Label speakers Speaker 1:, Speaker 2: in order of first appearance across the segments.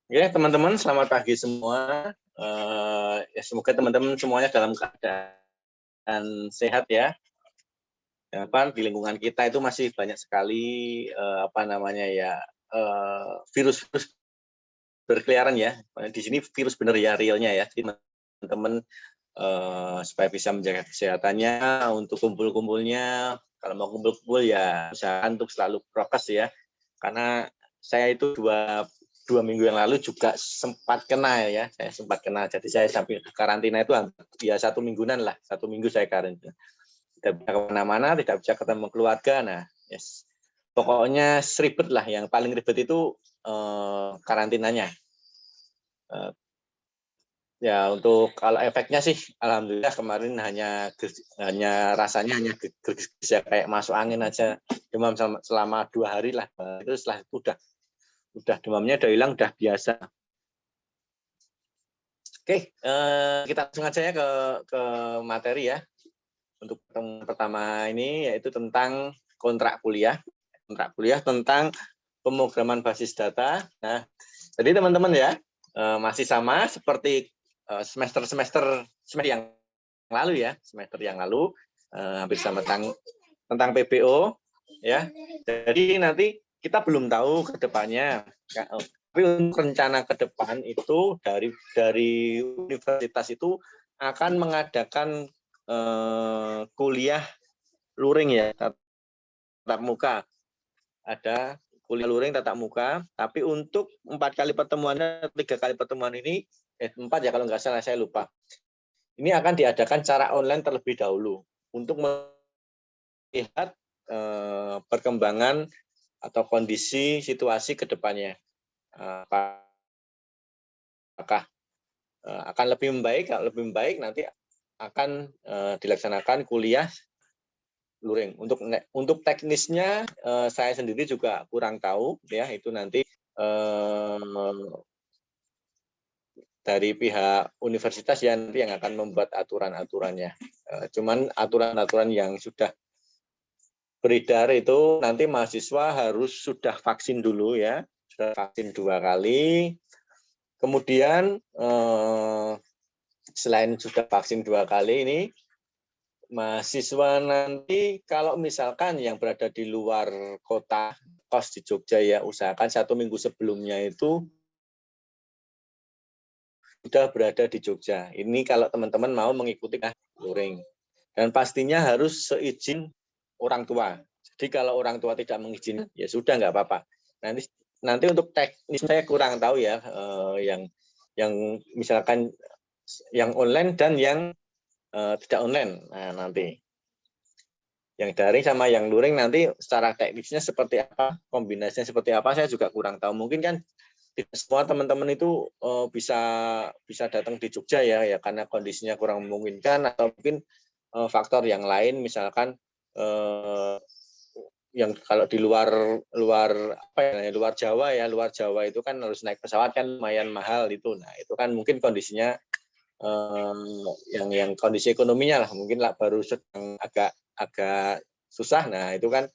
Speaker 1: Oke, teman-teman, selamat pagi semua. Ya, semoga teman-teman semuanya dalam keadaan sehat ya. Di lingkungan kita itu masih banyak sekali virus-virus berkeliaran ya. Di sini virus benar ya, realnya ya. Jadi teman-teman supaya bisa menjaga kesehatannya, untuk kumpul-kumpulnya, kalau mau kumpul-kumpul ya usahakan untuk selalu prokes ya. Karena saya itu dua minggu yang lalu juga sempat kena ya, saya sempat kena. Jadi saya sampai karantina itu ya 1 mingguan lah, 1 minggu saya karantina. Tidak bisa kemana-mana, tidak bisa ketemu keluarga. Nah, yes. Pokoknya ribet lah. Yang paling ribet itu karantinanya. Ya, untuk kalau efeknya sih, alhamdulillah kemarin hanya rasanya hanya gerges ya, kayak masuk angin aja, demam selama 2 hari lah. Itu setelah itu udah demamnya udah hilang, udah biasa. Oke, kita langsung aja ya ke materi ya. Untuk pertemuan pertama ini yaitu tentang kontrak kuliah tentang pemrograman basis data. Nah, jadi teman-teman ya, masih sama seperti semester yang lalu ya, hampir sama tentang PBO ya. Jadi nanti kita belum tahu ke depannya, tapi untuk rencana ke depan itu dari universitas itu akan mengadakan kuliah luring ya, tatap muka. Ada kuliah luring tatap muka, tapi untuk 4 kali pertemuannya, 3 kali pertemuan ini, 4 ya kalau nggak salah, saya lupa. Ini akan diadakan secara online terlebih dahulu untuk melihat perkembangan atau kondisi situasi ke depannya. Apakah akan lebih membaik? Kalau lebih membaik nanti akan dilaksanakan kuliah luring. Untuk teknisnya saya sendiri juga kurang tahu ya, itu nanti dari pihak universitas yang akan membuat aturan-aturannya. Cuman aturan-aturan yang sudah beredar itu nanti mahasiswa harus sudah vaksin dulu ya, sudah vaksin 2 kali. Kemudian selain sudah vaksin 2 kali ini, mahasiswa nanti kalau misalkan yang berada di luar kota, kos di Jogja ya, usahakan 1 minggu sebelumnya itu sudah berada di Jogja. Ini kalau teman-teman mau mengikuti luring. Dan pastinya harus seizin orang tua. Jadi kalau orang tua tidak mengizinkan, ya sudah nggak apa-apa. Nanti untuk teknis saya kurang tahu ya, yang misalkan yang online dan yang tidak online. Nah, nanti yang daring sama yang luring nanti secara teknisnya seperti apa, kombinasinya seperti apa, saya juga kurang tahu. Mungkin kan tidak semua teman-teman itu bisa datang di Jogja ya karena kondisinya kurang memungkinkan, atau mungkin faktor yang lain, misalkan yang kalau di luar Jawa ya, luar Jawa itu kan harus naik pesawat kan lumayan mahal itu. Nah, itu kan mungkin kondisinya yang kondisi ekonominya lah mungkin lah baru sedang agak susah. Nah, itu kan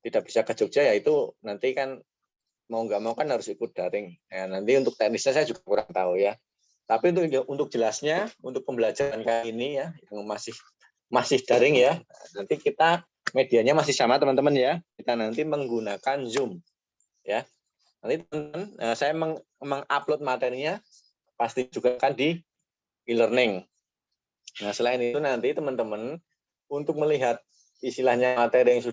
Speaker 1: tidak bisa ke Jogja, ya itu nanti kan mau nggak mau kan harus ikut daring. Nah, nanti untuk teknisnya saya juga kurang tahu ya. Tapi untuk jelasnya, untuk pembelajaran kali ini ya, yang masih daring ya, nanti kita medianya masih sama teman-teman ya. Kita nanti menggunakan Zoom ya. Nanti teman-teman, saya mengupload materinya pasti juga kan di e-learning. Nah, selain itu nanti teman-teman untuk melihat istilahnya materi yang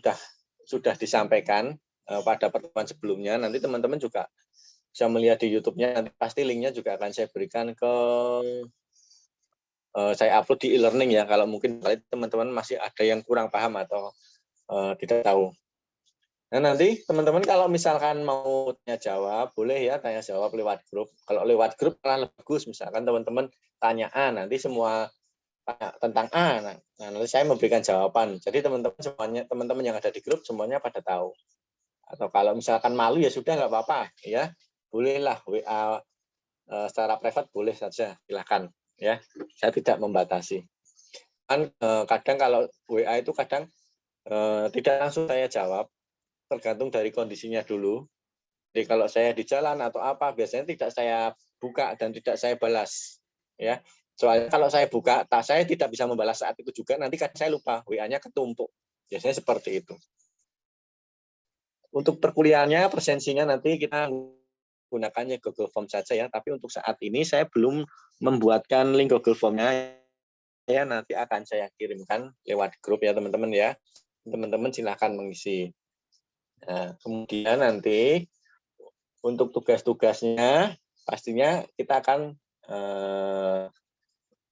Speaker 1: sudah disampaikan pada pertemuan sebelumnya, nanti teman-teman juga bisa melihat di YouTube-nya, nanti pasti linknya juga akan saya berikan saya upload di e-learning ya, kalau mungkin teman-teman masih ada yang kurang paham atau tidak tahu. Nah, nanti teman-teman kalau misalkan mau tanya jawab, boleh ya tanya jawab lewat grup. Kalau lewat grup malah bagus, misalkan teman-teman tanya A, nanti semua tanya tentang A, nah nanti saya memberikan jawaban. Jadi teman-teman yang ada di grup semuanya pada tahu. Atau kalau misalkan malu ya sudah nggak apa-apa ya, bolehlah WA secara privat boleh saja, silakan ya. Saya tidak membatasi. Kan kadang kalau WA itu kadang tidak langsung saya jawab, tergantung dari kondisinya dulu Jadi kalau saya di jalan atau apa, biasanya tidak saya buka dan tidak saya balas. Ya, soalnya kalau saya buka, saya tidak bisa membalas saat itu juga. Nanti kan saya lupa, WA-nya ketumpuk. Biasanya seperti itu. Untuk perkuliahannya, presensinya nanti kita gunakannya Google Form saja ya. Tapi untuk saat ini saya belum membuatkan link Google Form-nya. Ya, nanti akan saya kirimkan lewat grup ya teman-teman ya. Teman-teman silahkan mengisi. Nah, kemudian nanti untuk tugas-tugasnya pastinya kita akan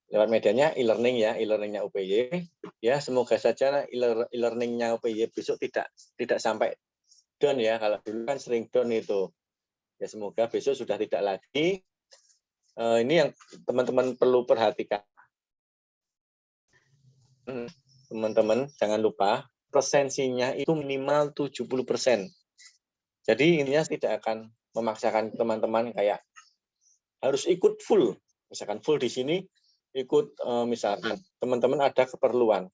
Speaker 1: lewat medianya e-learning ya, e-learningnya UPY. Ya, semoga saja e-learningnya UPY besok tidak sampai down ya. Kalau dulu kan sering down itu. Ya, semoga besok sudah tidak lagi. Ini yang teman-teman perlu perhatikan. Teman-teman jangan lupa presensinya itu minimal 70%. Jadi intinya tidak akan memaksakan teman-teman kayak harus ikut full. Misalkan full di sini ikut misalkan teman-teman ada keperluan.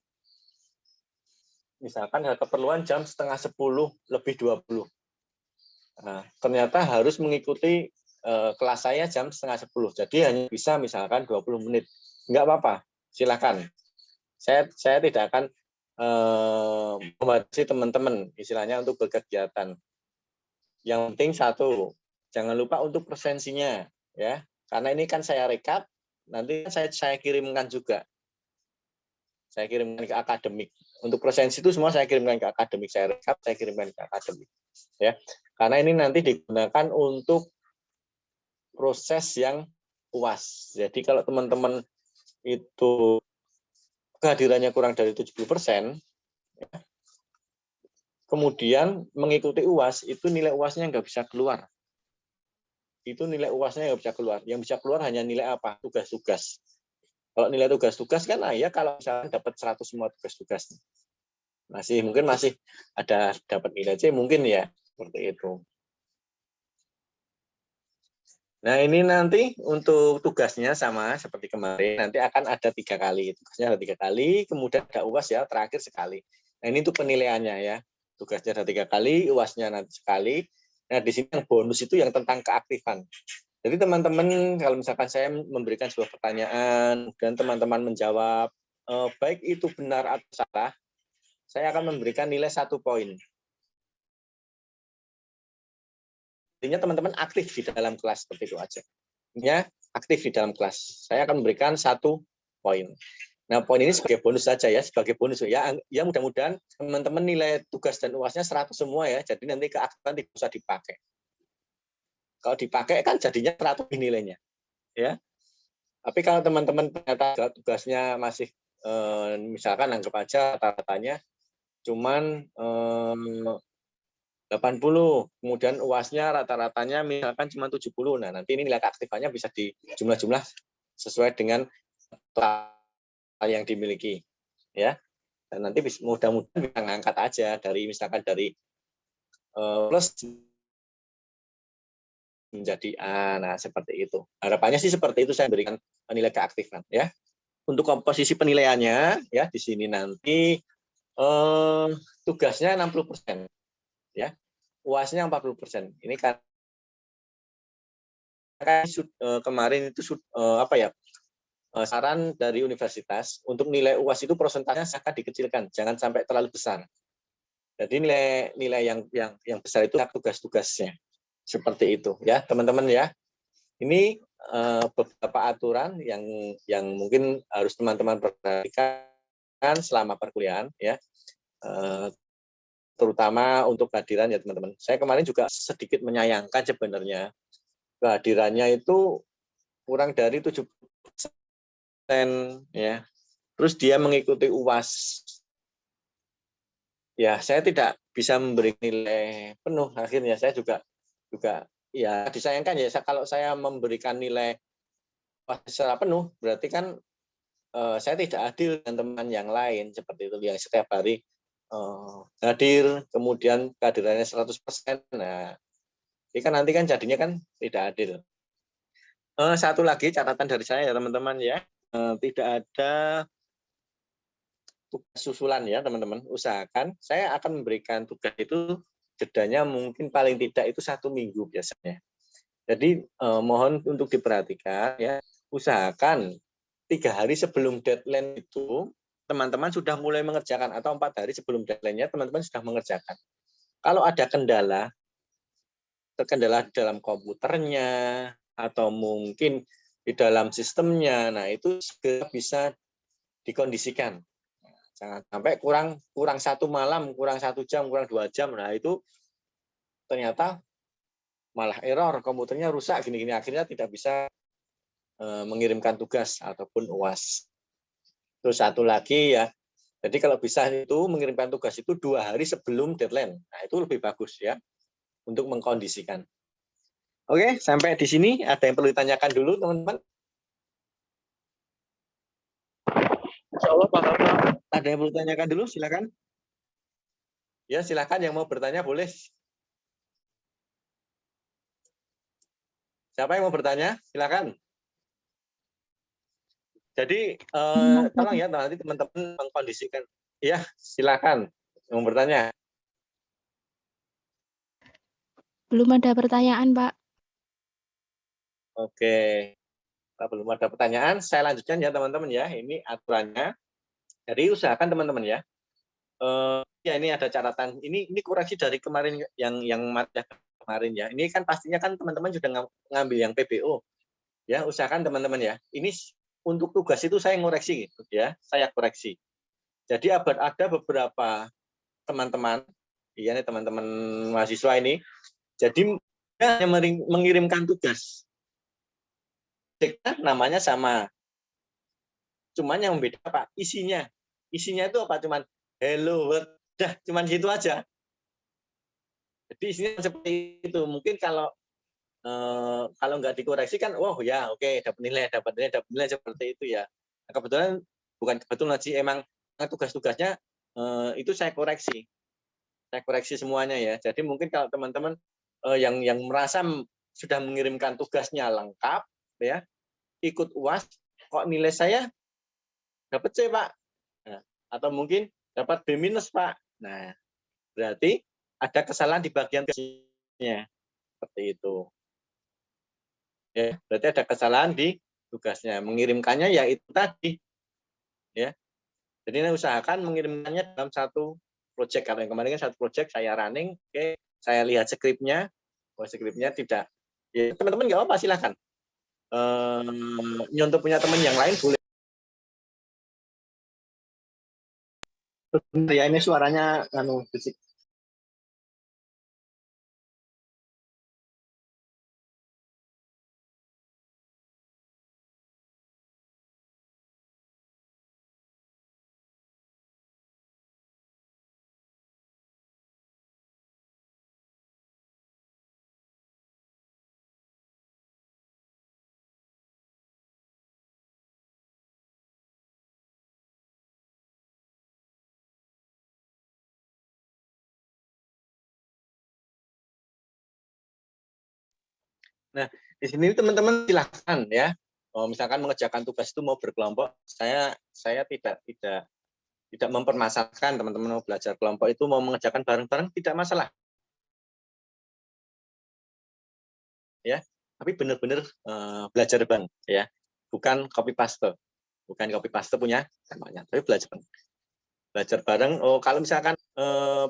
Speaker 1: Misalkan ada keperluan jam setengah 10 lebih 20. Nah, ternyata harus mengikuti kelas saya jam setengah 10. Jadi hanya bisa misalkan 20 menit. Enggak apa-apa, silakan. Saya tidak akan membatasi teman-teman istilahnya untuk berkegiatan. Yang penting satu, jangan lupa untuk presensinya ya. Karena ini kan saya rekap, nanti saya kirimkan juga. Saya kirimkan ke akademik. Untuk presensi itu semua saya kirimkan ke akademik, saya rekap, saya kirimkan ke akademik. Ya. Karena ini nanti digunakan untuk proses yang UAS. Jadi kalau teman-teman itu kehadirannya kurang dari 70%, ya, kemudian mengikuti UAS, itu nilai UAS-nya nggak bisa keluar. Itu nilai UAS-nya nggak bisa keluar. Yang bisa keluar hanya nilai apa? Tugas-tugas. Kalau nilai tugas-tugas kan, ya kalau misalnya dapat 100 semua tugas-tugas. Mungkin masih ada dapat nilai C, mungkin ya. Seperti itu. Nah, ini nanti untuk tugasnya sama seperti kemarin, nanti akan ada 3 kali. Tugasnya ada 3 kali, kemudian ada UAS ya, terakhir sekali. Nah, ini untuk penilaiannya ya. Tugasnya ada 3 kali, UAS-nya nanti sekali. Nah, di sini yang bonus itu yang tentang keaktifan. Jadi teman-teman, kalau misalkan saya memberikan sebuah pertanyaan, dan teman-teman menjawab, baik itu benar atau salah, saya akan memberikan nilai 1 poin. Artinya teman-teman aktif di dalam kelas seperti itu aja. Ya, aktif di dalam kelas. Saya akan memberikan 1 poin. Nah, poin ini sebagai bonus saja ya, sebagai bonus ya. Ya mudah-mudahan teman-teman nilai tugas dan UAS-nya 100 semua ya. Jadi nanti keaktifan tidak usah dipakai. Kalau dipakai kan jadinya 100 nilainya. Ya. Tapi kalau teman-teman ternyata tugasnya masih misalkan anggap aja rata-ratanya cuman 80, kemudian UAS-nya rata-ratanya misalkan cuma 70. Nah, nanti ini nilai keaktifannya bisa di jumlah-jumlah sesuai dengan total yang dimiliki. Ya. Dan nanti mudah-mudahan bisa ngangkat aja dari misalkan dari plus menjadi A. Nah, seperti itu. Harapannya sih seperti itu saya berikan nilai keaktifan ya. Untuk komposisi penilaiannya ya di sini nanti tugasnya 60%. Ya. UAS-nya 40%. Ini kan kemarin itu apa ya? Saran dari universitas untuk nilai UAS itu prosentasenya sangat dikecilkan, jangan sampai terlalu besar. Jadi nilai yang besar itu tugas-tugasnya. Seperti itu ya, teman-teman ya. Ini beberapa aturan yang mungkin harus teman-teman perhatikan selama perkuliahan ya. Terutama untuk kehadiran ya teman-teman. Saya kemarin juga sedikit menyayangkan sebenarnya kehadirannya itu kurang dari 70% ya. Terus dia mengikuti UAS. Ya, saya tidak bisa memberi nilai penuh. Akhirnya saya juga ya disayangkan ya kalau saya memberikan nilai secara penuh berarti kan saya tidak adil dengan teman yang lain seperti itu yang setiap hari hadir kemudian kehadirannya 100%. Nah, ini kan nanti kan jadinya kan tidak adil. Satu lagi catatan dari saya ya teman-teman ya, tidak ada tugas susulan ya teman-teman. Usahakan saya akan memberikan tugas itu jedanya mungkin paling tidak itu 1 minggu biasanya. Jadi mohon untuk diperhatikan ya, usahakan 3 hari sebelum deadline itu teman-teman sudah mulai mengerjakan, atau 4 hari sebelum deadline-nya teman-teman sudah mengerjakan. Kalau ada terkendala dalam komputernya atau mungkin di dalam sistemnya, nah itu segera bisa dikondisikan. Jangan sampai kurang 1 malam, kurang 1 jam, kurang 2 jam, nah itu ternyata malah error, komputernya rusak, gini-gini, akhirnya tidak bisa mengirimkan tugas ataupun UAS. Terus satu lagi ya, jadi kalau bisa itu mengirimkan tugas itu 2 hari sebelum deadline. Nah itu lebih bagus ya untuk mengkondisikan. Oke, sampai di sini ada yang perlu ditanyakan dulu teman-teman?
Speaker 2: Insya Allah paham, Pak.
Speaker 1: Ada yang perlu ditanyakan dulu, silakan. Ya silakan, yang mau bertanya boleh. Siapa yang mau bertanya? Silakan. Jadi tolong ya nanti teman-teman mengkondisikan. Ya silakan yang mau bertanya.
Speaker 3: Belum ada pertanyaan, Pak.
Speaker 1: Oke, kalau belum ada pertanyaan, saya lanjutkan ya teman-teman ya. Ini aturannya. Jadi usahakan teman-teman ya. Ya ini ada catatan. Ini koreksi dari kemarin yang materi kemarin ya. Ini kan pastinya kan teman-teman sudah ngambil yang PBO. Ya usahakan teman-teman ya. Ini untuk tugas itu saya ngoreksi gitu ya. Saya koreksi. Jadi ada beberapa teman-teman, ya teman-teman mahasiswa ini. Jadi hanya mengirimkan tugas. Namanya sama. Cuman yang beda Pak, isinya. Isinya itu apa? Cuman hello world. Dah, cuman gitu aja. Jadi isinya seperti itu. Mungkin kalau nggak dikoreksi kan, oh ya oke, dapat nilai seperti itu ya. Nah, kebetulan bukan kebetulan sih, emang tugas-tugasnya itu saya koreksi semuanya ya. Jadi mungkin kalau teman-teman yang merasa sudah mengirimkan tugasnya lengkap ya, ikut UAS kok nilai saya dapat C Pak, nah, atau mungkin dapat B minus Pak. Nah berarti ada kesalahan di bagian tugasnya seperti itu. Ya, berarti ada kesalahan di tugasnya. Mengirimkannya ya itu tadi. Ya. Jadi ini usahakan mengirimkannya dalam satu project. Kalau yang kemarin kan satu project saya running, oke, saya lihat skripnya, skripnya tidak. Ya, teman-teman nggak apa-apa, silakan. Nyontoh punya teman yang lain boleh. Ya ini suaranya fisik. Nah, di sini teman-teman silahkan ya. Misalkan mengerjakan tugas itu mau berkelompok, saya tidak mempermasalahkan teman-teman mau belajar kelompok itu mau mengerjakan bareng-bareng tidak masalah. Ya, tapi benar-benar belajar bareng ya. Bukan copy paste. Bukan copy paste punya temannya, tapi belajar bareng. Oh, kalau misalkan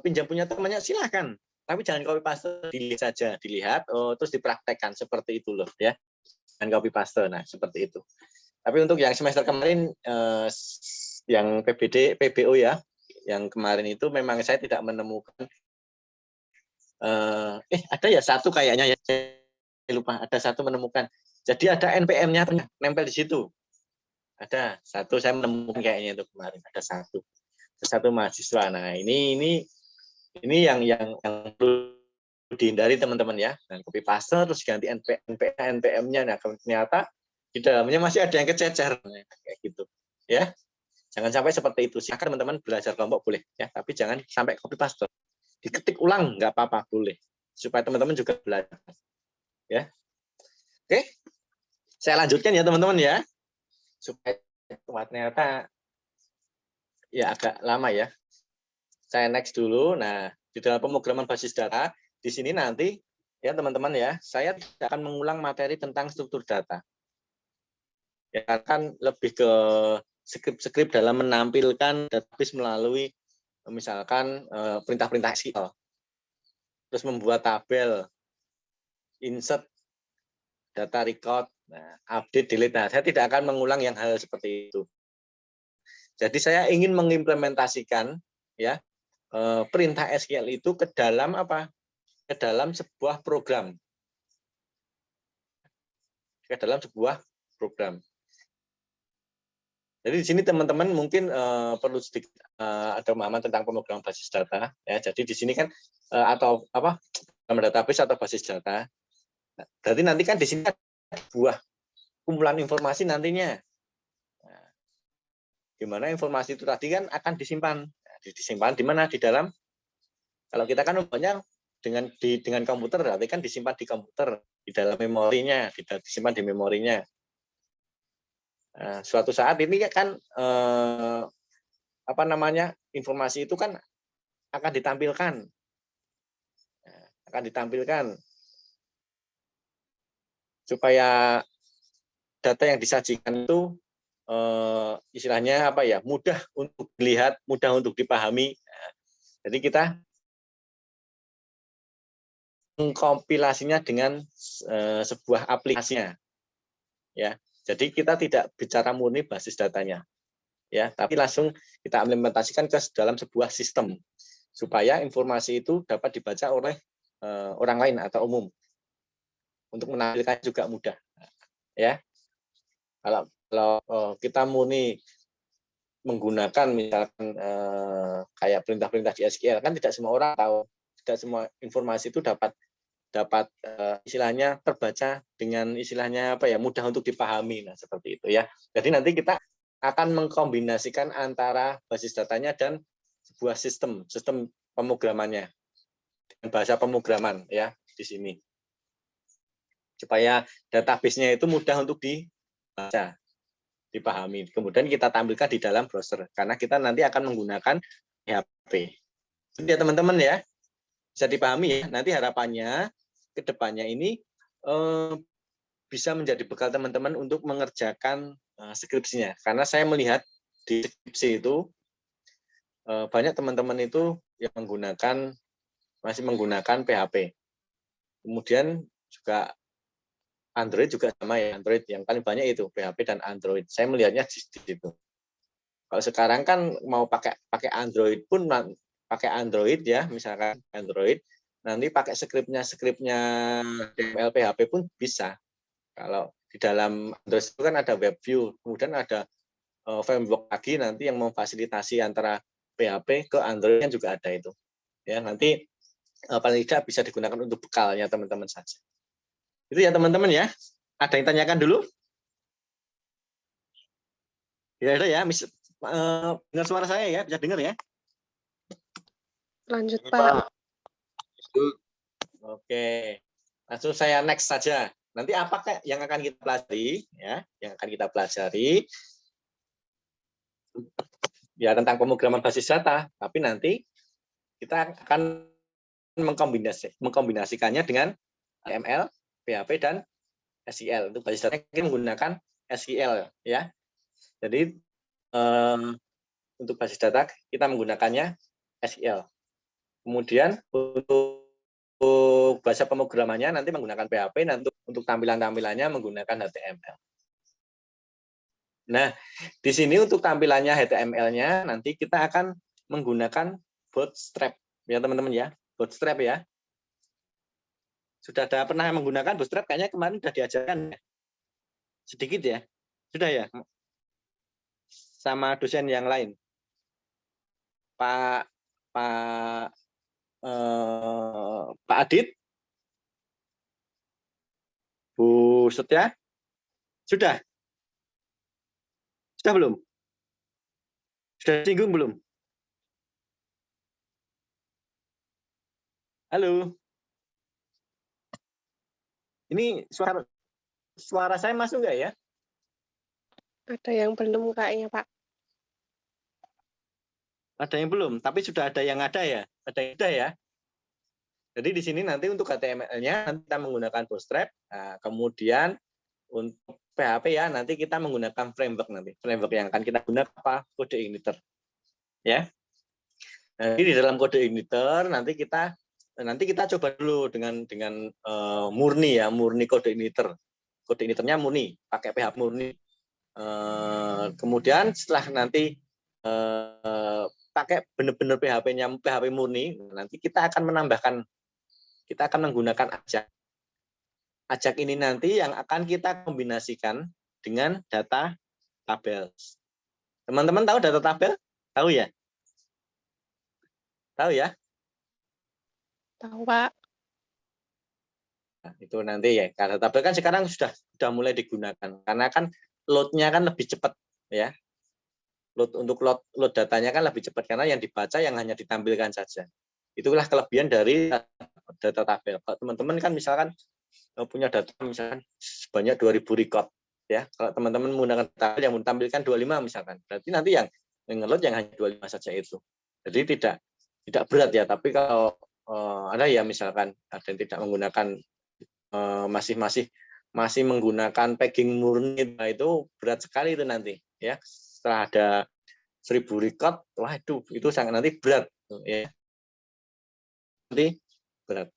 Speaker 1: pinjam punya temannya silahkan. Tapi jangan copy paste, dilihat saja, dilihat, terus dipraktekkan seperti itu loh ya. Dan copy paste, nah seperti itu. Tapi untuk yang semester kemarin, yang PBO ya, yang kemarin itu memang saya tidak menemukan. Ada ya satu kayaknya ya, saya lupa. Ada satu menemukan. Jadi ada NPM-nya nempel di situ. Ada satu saya menemukan kayaknya itu kemarin ada satu mahasiswa. Nah ini yang perlu dihindari teman-teman ya. Dan copy paste terus ganti NPM-nya. Nah ternyata di dalamnya masih ada yang kececer kayak gitu ya. Jangan sampai seperti itu. Silakan teman-teman belajar kelompok boleh ya, tapi jangan sampai copy paste. Diketik ulang nggak apa-apa boleh, supaya teman-teman juga belajar ya. Oke, saya lanjutkan ya teman-teman ya, supaya ternyata ya agak lama ya. Saya next dulu. Nah Di dalam pemrograman basis data, di sini nanti ya teman-teman ya, saya tidak akan mengulang materi tentang struktur data. Ya akan lebih ke skrip-skrip dalam menampilkan database melalui misalkan perintah-perintah SQL. Terus membuat tabel, insert data record, nah, update, delete. Nah, saya tidak akan mengulang yang hal seperti itu. Jadi saya ingin mengimplementasikan ya perintah SQL itu ke dalam apa? Ke dalam sebuah program. Ke dalam sebuah program. Jadi di sini teman-teman mungkin perlu sedikit ada pemahaman tentang pemrograman basis data ya. Jadi di sini kan atau apa? Dalam database atau basis data. Berarti nanti kan di sini ada sebuah kumpulan informasi nantinya. Nah, di mana informasi itu tadi kan akan disimpan. Disimpan di mana? Di dalam, kalau kita kan umumnya dengan komputer, berarti kan disimpan di komputer, di dalam memorinya, disimpan di memorinya. Nah, suatu saat ini kan apa namanya, informasi itu kan akan ditampilkan. Nah, akan ditampilkan supaya data yang disajikan itu istilahnya apa ya, mudah untuk dilihat, mudah untuk dipahami. Nah, jadi kita mengkompilasinya dengan sebuah aplikasinya, ya. Jadi kita tidak bicara murni basis datanya, ya, tapi langsung kita implementasikan ke dalam sebuah sistem supaya informasi itu dapat dibaca oleh orang lain atau umum. Untuk menampilkan juga mudah, ya. Kalau kita murni menggunakan misalkan kayak perintah-perintah di SQL, kan tidak semua orang tahu, tidak semua informasi itu dapat istilahnya terbaca dengan istilahnya apa ya, mudah untuk dipahami. Nah, seperti itu ya. Jadi nanti kita akan mengkombinasikan antara basis datanya dan sebuah sistem pemrogramannya dengan bahasa pemrograman ya di sini. Supaya database-nya itu mudah untuk dibaca, dipahami. Kemudian kita tampilkan di dalam browser karena kita nanti akan menggunakan PHP. Jadi ya teman-teman ya, bisa dipahami ya. Nanti harapannya ke depannya ini bisa menjadi bekal teman-teman untuk mengerjakan skripsinya. Karena saya melihat di skripsi itu banyak teman-teman itu yang masih menggunakan PHP. Kemudian juga Android juga sama ya, Android yang paling banyak itu PHP dan Android. Saya melihatnya di situ. Kalau sekarang kan mau pakai Android pun pakai Android ya, misalkan Android, nanti pakai skripnya HTML PHP pun bisa. Kalau di dalam Android itu kan ada WebView, kemudian ada framework lagi nanti yang memfasilitasi antara PHP ke Android juga ada itu. Ya, nanti paling tidak bisa digunakan untuk bekalnya teman-teman saja. Itu ya teman-teman ya. Ada yang tanyakan dulu? Ya ada ya, dengar suara saya ya, bisa dengar ya?
Speaker 2: Lanjut, Pak.
Speaker 1: Oke, langsung saya next saja. Nanti apakah yang akan kita pelajari? Ya, yang akan kita pelajari ya tentang pemrograman basis data. Tapi nanti kita akan mengkombinasikannya dengan HTML, PHP dan SQL. Untuk basis data kita menggunakan SQL ya. Jadi untuk basis data kita menggunakannya SQL. Kemudian untuk bahasa pemrogramannya nanti menggunakan PHP, dan untuk tampilan-tampilannya menggunakan HTML. Nah, di sini untuk tampilannya HTML-nya nanti kita akan menggunakan Bootstrap ya teman-teman ya, Bootstrap ya. Sudah ada pernah menggunakan Bootstrap? Kayaknya kemarin sudah diajarkan ya. Sedikit ya, sudah ya, sama dosen yang lain. Pak Adit, Bu Setia, sudah belum? Sudah singgung belum? Halo. Ini suara saya masuk nggak ya?
Speaker 2: Ada yang belum kayaknya, Pak.
Speaker 1: Ada yang belum, tapi sudah ada yang ada ya? Ada yang ada ya? Jadi di sini nanti untuk HTML-nya nanti kita menggunakan Bootstrap. Nah, kemudian untuk PHP ya nanti kita menggunakan framework nanti. Framework yang akan kita gunakan apa? Kode igniter. Ya. Jadi di dalam kode igniter nanti kita coba dulu dengan murni ya, murni kode igniter. Kode igniternya murni, pakai PHP murni. Kemudian setelah nanti pakai benar-benar PHP-nya PHP murni, nanti kita akan menggunakan ajak. Ajak ini nanti yang akan kita kombinasikan dengan data tabel. Teman-teman tahu data tabel? Tahu ya? Tahu ya?
Speaker 2: Tahu, Pak.
Speaker 1: Nah, itu nanti ya. Data tabel kan sekarang sudah mulai digunakan karena kan load-nya kan lebih cepat ya. Untuk load datanya kan lebih cepat karena yang dibaca yang hanya ditampilkan saja. Itulah kelebihan dari data tabel. Kalau teman-teman kan misalkan punya data misalkan sebanyak 2000 record ya. Kalau teman-teman menggunakan tabel yang menampilkan 25 misalkan, berarti nanti yang nge-load yang hanya 25 saja itu. Jadi tidak berat ya, tapi kalau ada ya misalkan ada yang tidak menggunakan masih menggunakan tagging murni, itu berat sekali itu nanti ya. Setelah ada 1000 record, wah itu sangat nanti berat ya. Nanti berat.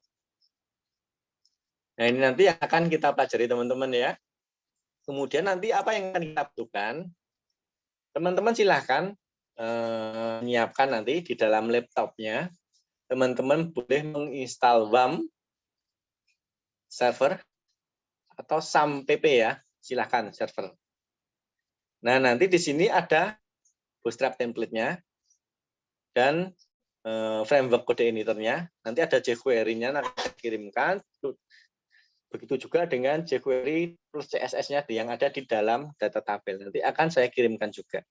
Speaker 1: Nah, ini nanti yang akan kita pelajari teman-teman ya. Kemudian nanti apa yang akan kita butuhkan? Teman-teman silahkan menyiapkan nanti di dalam laptopnya. Teman-teman boleh menginstal WAM server atau SAMPP ya. Silahkan server. Nah, nanti di sini ada Bootstrap template-nya dan framework kode editornya. Nanti ada jQuery-nya nanti kita kirimkan. Begitu juga dengan jQuery plus CSS-nya yang ada di dalam data tabel. Nanti akan saya kirimkan juga.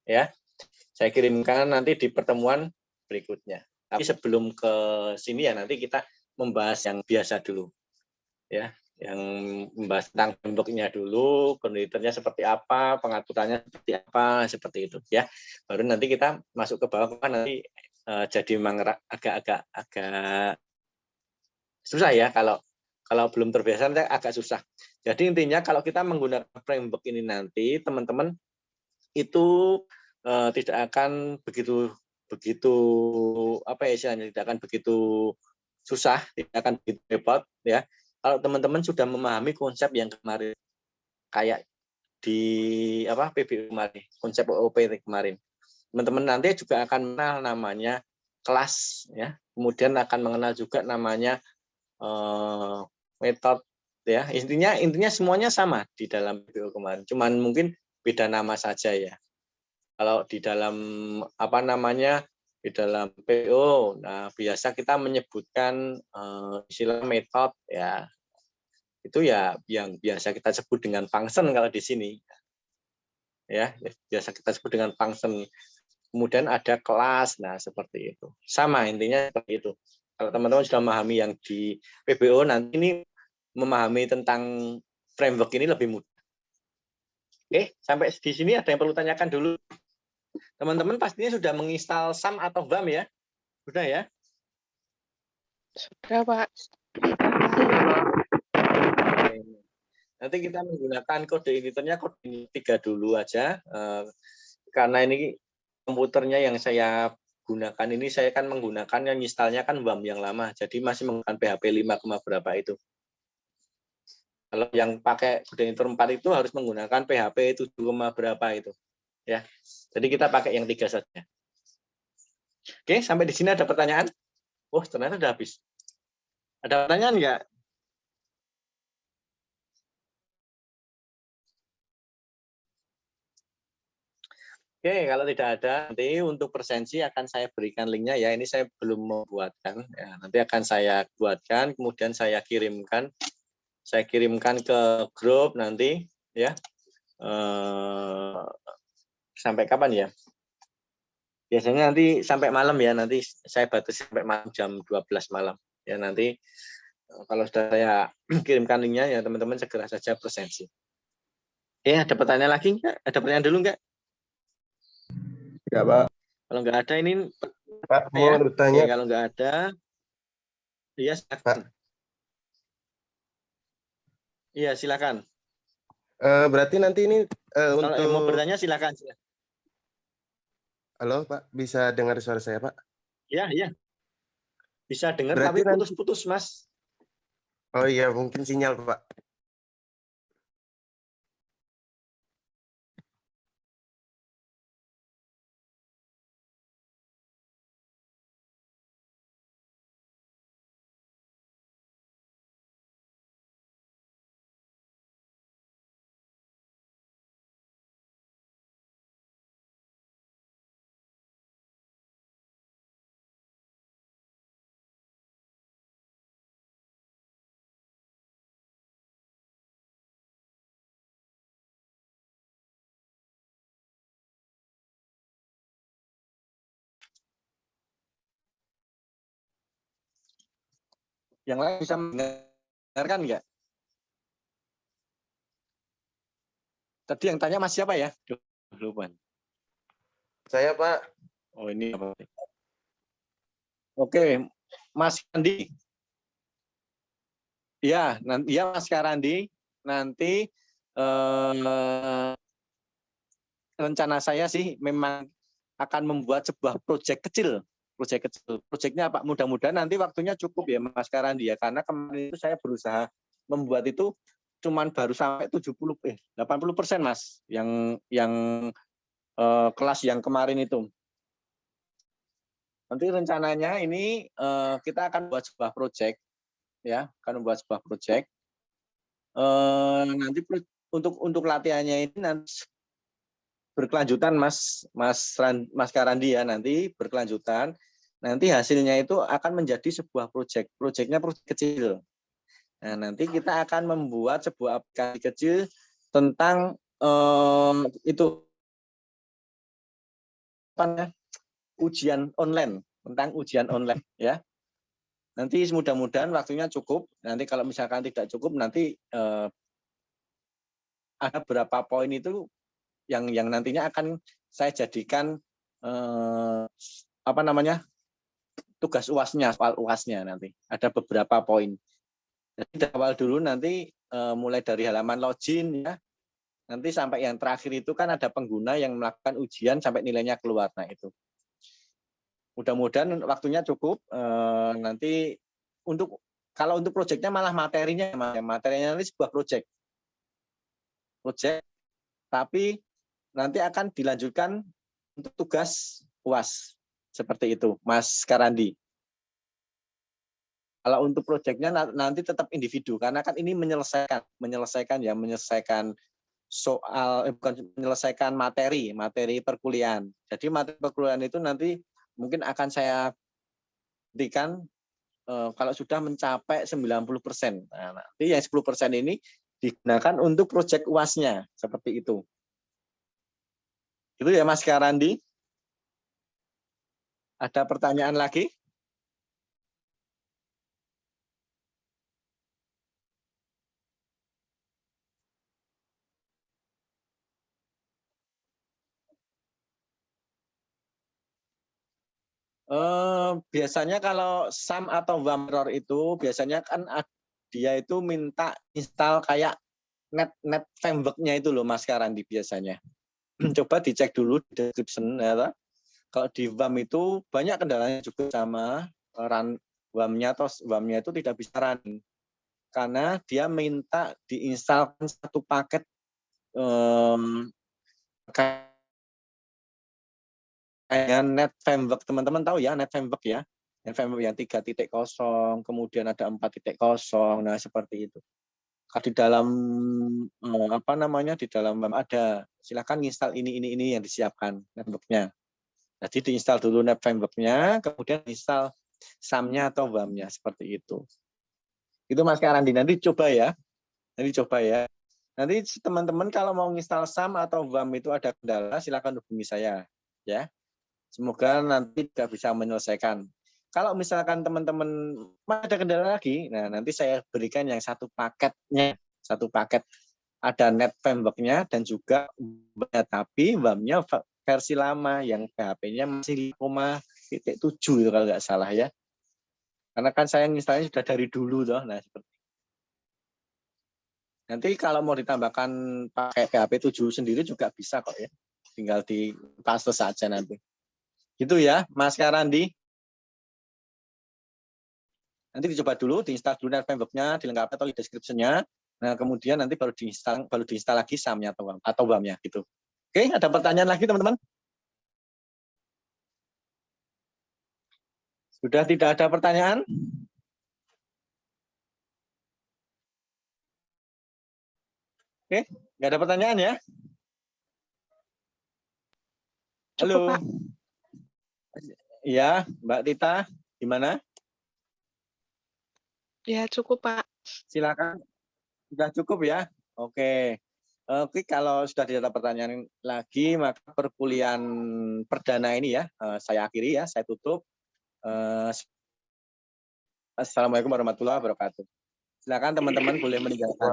Speaker 1: Ya. Saya kirimkan nanti di pertemuan berikutnya. Tapi sebelum ke sini ya nanti kita membahas yang biasa dulu. Ya, yang membahas tentang framework-nya dulu, konditornya seperti apa, pengaturannya seperti itu ya. Baru nanti kita masuk ke bawah kan nanti jadi memang agak susah ya kalau belum terbiasa nanti agak susah. Jadi intinya kalau kita menggunakan framework ini nanti teman-teman itu tidak akan begitu apa ya istilahnya, tidak akan begitu susah, tidak akan begitu repot ya. Kalau teman-teman sudah memahami konsep yang kemarin kayak di apa PBU kemarin, konsep OOP kemarin. Teman-teman nanti juga akan mengenal namanya kelas ya. Kemudian akan mengenal juga namanya metode ya. Intinya semuanya sama di dalam PBU kemarin. Cuman mungkin beda nama saja ya. Kalau di dalam apa namanya di dalam PO, nah biasa kita menyebutkan istilah metode ya, itu ya yang biasa kita sebut dengan function kalau di sini, ya biasa kita sebut dengan function. Kemudian ada kelas, nah seperti itu. Sama intinya seperti itu. Kalau teman-teman sudah memahami yang di PBO, nanti ini memahami tentang framework ini lebih mudah. Oke, sampai di sini ada yang perlu tanyakan dulu. Teman-teman pastinya sudah menginstal SAM atau WAM ya? Sudah ya?
Speaker 2: Sudah, Pak.
Speaker 1: Nanti kita menggunakan kode editornya kode ini 3 dulu aja. Karena ini komputernya yang saya gunakan ini, saya kan menggunakan yang installnya kan WAM yang lama. Jadi masih menggunakan PHP 5, berapa itu. Kalau yang pakai kode editor 4 itu harus menggunakan PHP 7, berapa itu. Ya. Jadi kita pakai yang 3 saja. Oke, sampai di sini ada pertanyaan? Oh, ternyata sudah habis. Ada pertanyaan enggak? Oke, kalau tidak ada, nanti untuk presensi akan saya berikan linknya ya. Ini saya belum membuatkan. Ya, nanti akan saya buatkan, kemudian saya kirimkan. Saya kirimkan ke grup nanti, ya. Sampai kapan ya? Biasanya nanti sampai malam ya. Nanti saya batasi sampai malam jam 12 malam. Ya nanti kalau sudah saya kirimkan linknya ya teman-teman segera saja presensi. Oke, ada pertanyaan lagi enggak? Ada pertanyaan dulu enggak?
Speaker 4: Ya, Pak.
Speaker 1: Kalau nggak ada ini
Speaker 4: Pak, mau
Speaker 1: ya.
Speaker 4: bertanya.
Speaker 1: Oke, kalau nggak ada, Iya,
Speaker 4: Pak.
Speaker 1: silakan. Iya, silakan.
Speaker 4: Berarti nanti ini
Speaker 1: Kalau
Speaker 4: untuk
Speaker 1: yang mau bertanya silakan.
Speaker 4: halo Pak, bisa dengar suara saya Pak?
Speaker 1: Iya, iya. Bisa dengar
Speaker 4: Berarti
Speaker 1: tapi
Speaker 4: nanti
Speaker 1: putus-putus, Mas.
Speaker 4: oh iya mungkin sinyal Pak.
Speaker 1: Yang lain bisa mendengarkan nggak? Tadi yang tanya Mas siapa ya? Duh, lupa.
Speaker 4: Saya Pak.
Speaker 1: Oh, ini apa? Oke, Mas Randi. Ya, nanti ya Mas Karandi, nanti rencana saya sih memang akan membuat sebuah proyek kecil. Proyeknya apa? Mudah-mudahan nanti waktunya cukup ya Mas Karandi ya, karena kemarin itu saya berusaha membuat itu cuman baru sampai 80% Mas yang kelas yang kemarin itu. Nanti rencananya ini kita akan buat sebuah proyek ya, akan membuat sebuah proyek. Nanti untuk latihannya ini nanti berkelanjutan Mas Karandi ya, nanti berkelanjutan. Nanti hasilnya itu akan menjadi sebuah proyek. Proyeknya proyek kecil. Nah, nanti kita akan membuat sebuah aplikasi kecil tentang itu ujian online, tentang ujian online ya. Nanti mudah-mudahan waktunya cukup. Nanti kalau misalkan tidak cukup, nanti ada beberapa poin itu yang nantinya akan saya jadikan tugas UASnya, soal UASnya nanti. Ada beberapa poin. Jadi dari awal dulu nanti mulai dari halaman login ya. Nanti sampai yang terakhir itu kan ada pengguna yang melakukan ujian sampai nilainya keluar. Nah, itu. Mudah-mudahan waktunya cukup. Nanti kalau untuk proyeknya malah materinya nanti sebuah proyek, tapi nanti akan dilanjutkan untuk tugas UAS seperti itu, Mas Karandi. Kalau untuk proyeknya nanti tetap individu, karena kan ini menyelesaikan soal, bukan menyelesaikan materi perkuliahan. Jadi materi perkuliahan itu nanti mungkin akan saya berikan kalau sudah mencapai 90%. Nah, nanti yang 10% ini digunakan untuk proyek UAS-nya, seperti itu. Itu ya Mas Karandi. Ada pertanyaan lagi? Biasanya kalau SAM atau WAMROR itu biasanya kan dia itu minta install kayak net framework-nya itu loh Mas Karandi biasanya. Coba dicek dulu di description ya. Kalau di WAM itu banyak kendalanya juga sama run WAM-nya atau WAM-nya itu tidak bisa run karena dia minta diinstalkan satu paket kayak net framework. Teman-teman tahu ya net framework ya. Net framework yang 3.0, kemudian ada 4.0. Nah, seperti itu. Di dalam di dalam WAM ada, silakan install ini yang disiapkan network-nya. Jadi diinstal dulu net framework-nya, kemudian install SAM-nya atau WAM-nya seperti itu. Itu Mas Karandi, nanti coba ya. Nanti teman-teman kalau mau install SAM atau WAM itu ada kendala, silakan hubungi saya ya. Semoga nanti tidak bisa menyelesaikan. Kalau misalkan teman-teman ada kendala lagi, nah nanti saya berikan yang satu paketnya, ada net framework-nya dan juga tapi WAM-nya versi lama yang PHP-nya masih 5.7 itu kalau nggak salah ya. Karena kan saya instalnya sudah dari dulu toh. Nah, seperti nanti kalau mau ditambahkan pakai PHP 7 sendiri juga bisa kok ya. Tinggal di paste saja nanti. Gitu ya, Mas Karandi. Nanti dicoba dulu, diinstal dulu framework-nya, dilengkapi atau di description-nya. Nah, kemudian nanti baru diinstal lagi SAM-nya atau WAM-nya gitu. Oke, ada pertanyaan lagi teman-teman? Sudah tidak ada pertanyaan? Oke, nggak ada pertanyaan ya?
Speaker 2: Cukup,
Speaker 1: Halo.
Speaker 2: Pak.
Speaker 1: Iya, Mbak Tita, gimana?
Speaker 2: Ya, cukup, Pak.
Speaker 1: Silakan. Sudah cukup ya? Oke. Oke, kalau sudah tidak ada pertanyaan lagi, maka perkuliahan perdana ini ya, saya akhiri ya, saya tutup. Assalamualaikum warahmatullahi wabarakatuh. Silakan teman-teman boleh meninggalkan.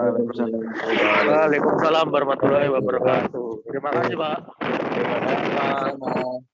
Speaker 5: Waalaikumsalam warahmatullahi wabarakatuh. Terima kasih, Pak.
Speaker 1: Sama-sama.